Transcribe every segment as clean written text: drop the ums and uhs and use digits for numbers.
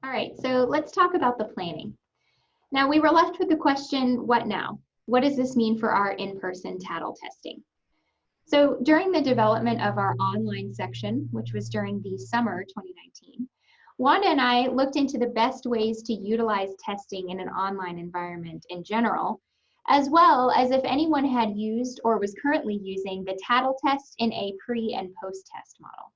All right, so let's talk about the planning. Now, we were left with the question, what now? What does this mean for our in-person TATL testing? So during the development of our online section, which was during the summer 2019, Wanda and I looked into the best ways to utilize testing in an online environment in general, as well as if anyone had used or was currently using the TATL test in a pre and post-test model.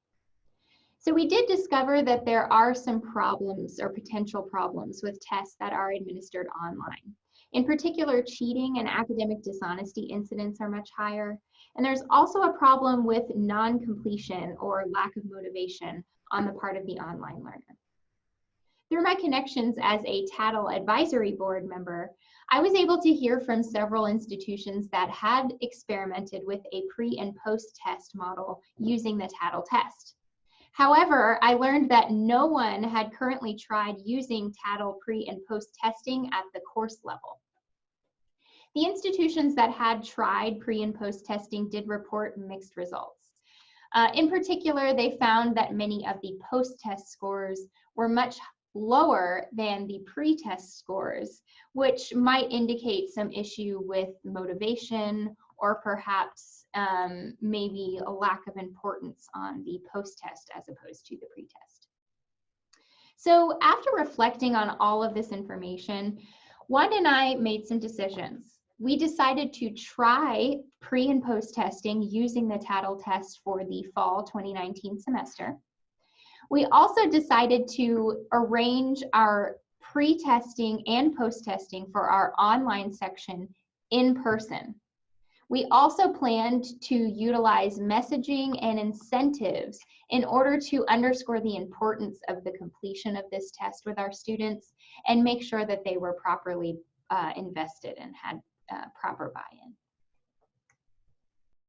So we did discover that there are some problems or potential problems with tests that are administered online. In particular, cheating and academic dishonesty incidents are much higher. And there's also a problem with non-completion or lack of motivation on the part of the online learner. Through my connections as a TATL advisory board member, I was able to hear from several institutions that had experimented with a pre and post-test model using the TATL test. However, I learned that no one had currently tried using TATL pre and post testing at the course level. The institutions that had tried pre and post testing did report mixed results. In particular, they found that many of the post-test scores were much lower than the pre-test scores, which might indicate some issue with motivation or perhaps maybe a lack of importance on the post-test as opposed to the pre-test. So after reflecting on all of this information, Wanda and I made some decisions. We decided to try pre and post testing using the TATL test for the fall 2019 semester. We also decided to arrange our pre-testing and post-testing for our online section in person. We also planned to utilize messaging and incentives in order to underscore the importance of the completion of this test with our students and make sure that they were properly invested and had proper buy-in.